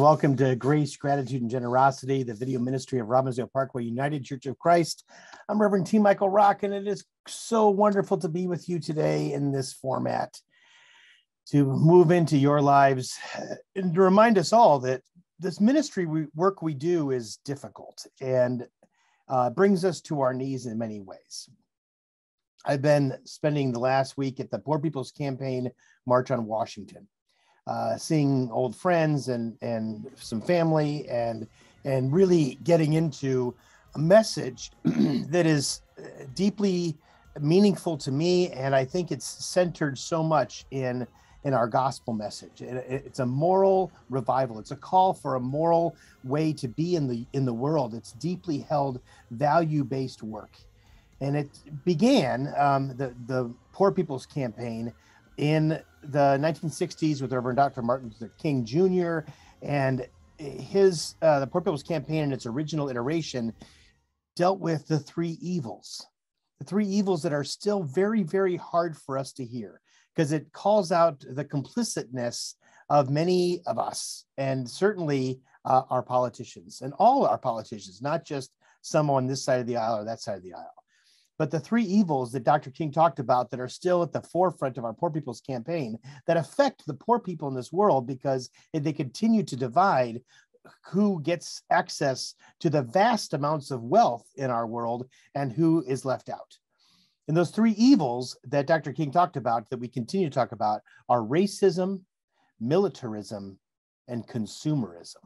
welcome to Grace, Gratitude, and Generosity, the video ministry of Robbinsdale Parkway United Church of Christ. I'm Reverend T. Michael Rock, and it is so wonderful to be with you today in this format, to move into your lives and to remind us all that this ministry work we do is difficult and brings us to our knees in many ways. I've been spending the last week at the Poor People's Campaign March on Washington, seeing old friends and some family and really getting into a message that is deeply meaningful to me. And I think it's centered so much in our gospel message. It's a moral revival. It's a call for a moral way to be in the world. It's deeply held value-based work. And it began, the Poor People's Campaign, in the 1960s with Reverend Dr. Martin Luther King Jr. And the Poor People's Campaign in its original iteration dealt with the three evils that are still very, very hard for us to hear, because it calls out the complicitness of many of us, and certainly our politicians, and all our politicians, not just some on this side of the aisle or that side of the aisle. But the three evils that Dr. King talked about that are still at the forefront of our Poor People's Campaign that affect the poor people in this world, because they continue to divide who gets access to the vast amounts of wealth in our world and who is left out. And those three evils that Dr. King talked about, that we continue to talk about, are racism, militarism, and consumerism.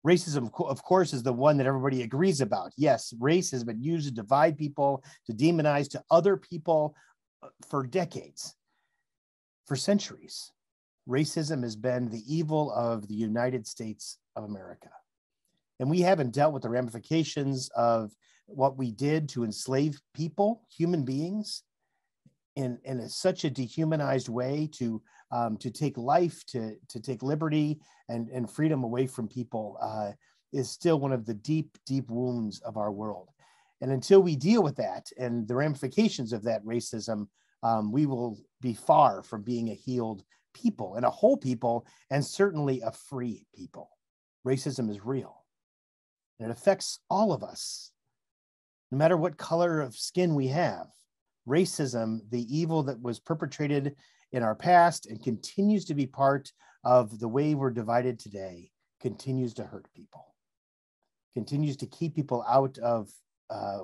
Racism, of course, is the one that everybody agrees about. Yes, race has been used to divide people, to demonize to other people for decades, for centuries. Racism has been the evil of the United States of America. And we haven't dealt with the ramifications of what we did to enslave people, human beings, in such a dehumanized way, to take life, to take liberty and freedom away from people, is still one of the deep, deep wounds of our world. And until we deal with that and the ramifications of that racism, we will be far from being a healed people and a whole people, and certainly a free people. Racism is real, and it affects all of us, no matter what color of skin we have. Racism, the evil that was perpetrated in our past and continues to be part of the way we're divided today, continues to hurt people, continues to keep people out of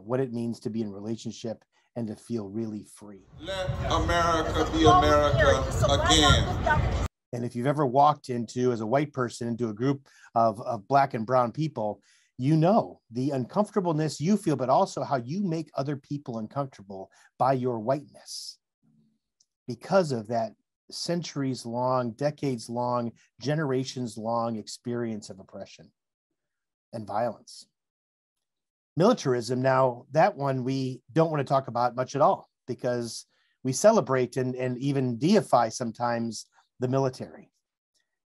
what it means to be in relationship and to feel really free. Let America be America again. And if you've ever walked into, as a white person, into a group of Black and brown people, you know the uncomfortableness you feel, but also how you make other people uncomfortable by your whiteness, because of that centuries-long, decades-long, generations-long experience of oppression and violence. Militarism, now, that one we don't want to talk about much at all, because we celebrate and even deify sometimes the military.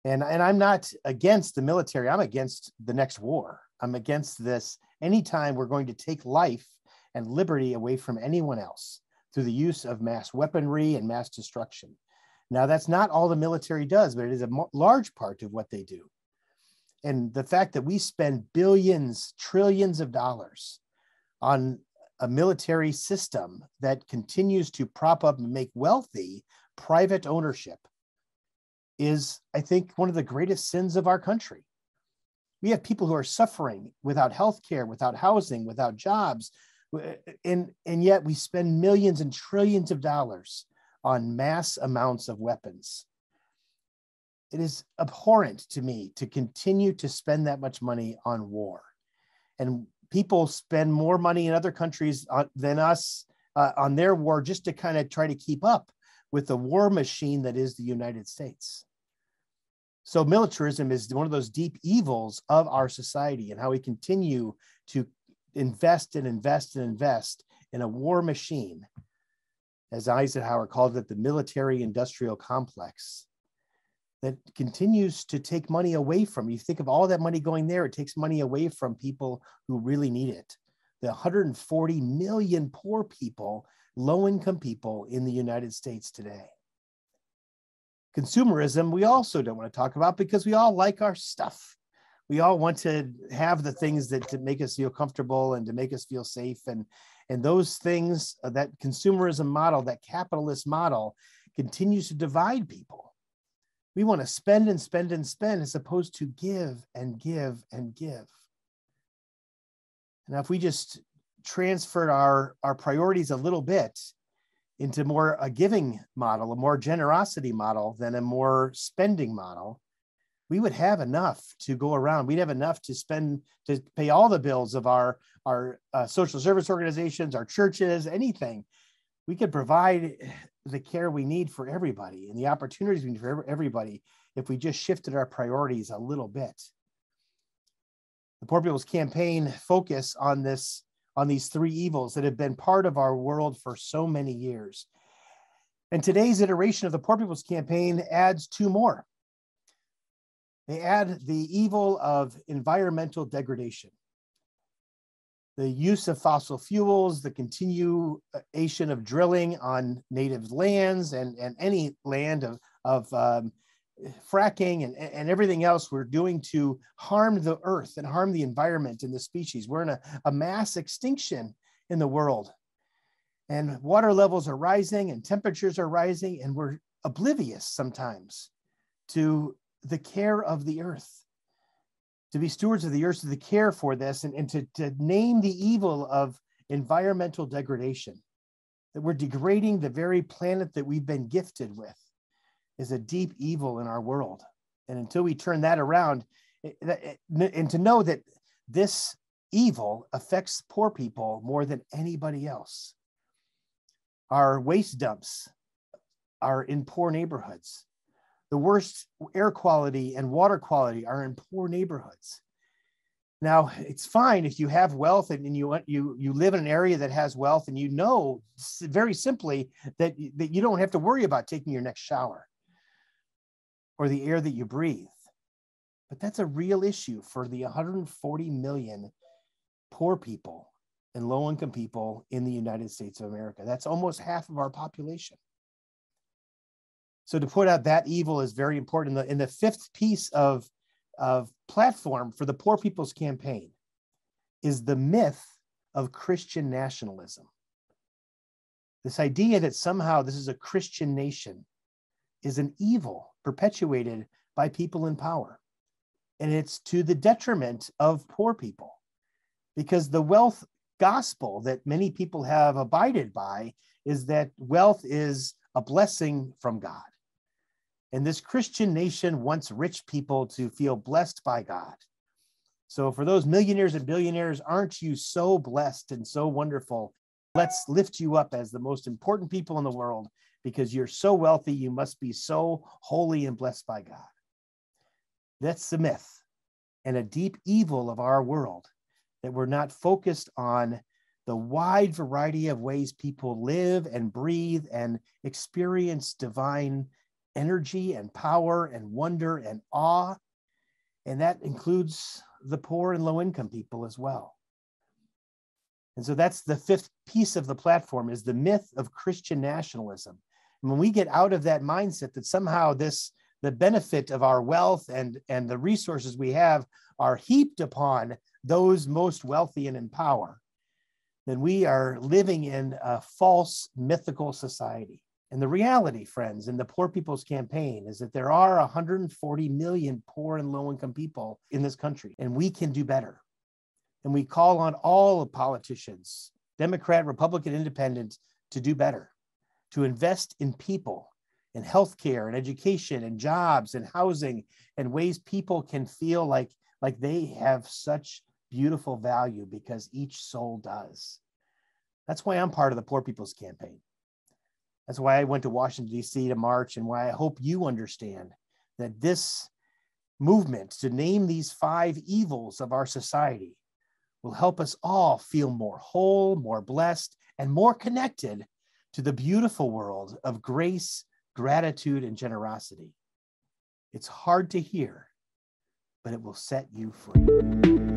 And I'm not against the military. I'm against the next war. I'm against this anytime we're going to take life and liberty away from anyone else through the use of mass weaponry and mass destruction. Now, that's not all the military does, but it is a large part of what they do. And the fact that we spend billions, trillions of dollars on a military system that continues to prop up and make wealthy private ownership is, I think, one of the greatest sins of our country. We have people who are suffering without health care, without housing, without jobs, and yet we spend millions and trillions of dollars on mass amounts of weapons. It is abhorrent to me to continue to spend that much money on war. And people spend more money in other countries than us on their war, just to kind of try to keep up with the war machine that is the United States. So militarism is one of those deep evils of our society, and how we continue to invest and invest and invest in a war machine, as Eisenhower called it, the military-industrial complex, that continues to take money away from you. Think of all that money going there. It takes money away from people who really need it. The 140 million poor people, low-income people in the United States today. Consumerism, we also don't want to talk about because we all like our stuff. We all want to have the things that to make us feel comfortable and to make us feel safe. And those things, that consumerism model, that capitalist model, continues to divide people. We want to spend and spend and spend as opposed to give and give and give. Now, if we just transferred our priorities a little bit into more a giving model, a more generosity model than a more spending model, we would have enough to go around. We'd have enough to spend, to pay all the bills of our social service organizations, our churches, anything. We could provide the care we need for everybody and the opportunities we need for everybody if we just shifted our priorities a little bit. The Poor People's Campaign focus on these three evils that have been part of our world for so many years. And today's iteration of the Poor People's Campaign adds two more. They add the evil of environmental degradation, the use of fossil fuels, the continuation of drilling on native lands and any land of fracking and everything else we're doing to harm the earth and harm the environment and the species. We're in a mass extinction in the world. And water levels are rising and temperatures are rising, and we're oblivious sometimes to the care of the earth, to be stewards of the earth, to the care for this, and to name the evil of environmental degradation, that we're degrading the very planet that we've been gifted with, is a deep evil in our world. And until we turn that around, and to know that this evil affects poor people more than anybody else. Our waste dumps are in poor neighborhoods. The worst air quality and water quality are in poor neighborhoods. Now, it's fine if you have wealth and you live in an area that has wealth, and you know very simply that you don't have to worry about taking your next shower or the air that you breathe. But that's a real issue for the 140 million poor people and low-income people in the United States of America. That's almost half of our population. So to put out that evil is very important. In the fifth piece of platform for the Poor People's Campaign is the myth of Christian nationalism. This idea that somehow this is a Christian nation is an evil perpetuated by people in power. And it's to the detriment of poor people, because the wealth gospel that many people have abided by is that wealth is a blessing from God. And this Christian nation wants rich people to feel blessed by God. So for those millionaires and billionaires, aren't you so blessed and so wonderful? Let's lift you up as the most important people in the world, because you're so wealthy, you must be so holy and blessed by God. That's the myth and a deep evil of our world, that we're not focused on the wide variety of ways people live and breathe and experience divine energy and power and wonder and awe. And that includes the poor and low-income people as well. And so that's the fifth piece of the platform, is the myth of Christian nationalism. And when we get out of that mindset that somehow the benefit of our wealth and the resources we have are heaped upon those most wealthy and in power, then we are living in a false mythical society. And the reality, friends, in the Poor People's Campaign is that there are 140 million poor and low-income people in this country, and we can do better. And we call on all politicians, Democrat, Republican, Independent, to do better, to invest in people, in healthcare and education and jobs and housing, and ways people can feel like they have such beautiful value, because each soul does. That's why I'm part of the Poor People's Campaign. That's why I went to Washington, D.C. to march, and why I hope you understand that this movement to name these 5 evils of our society will help us all feel more whole, more blessed, and more connected to the beautiful world of grace, gratitude, and generosity. It's hard to hear, but it will set you free.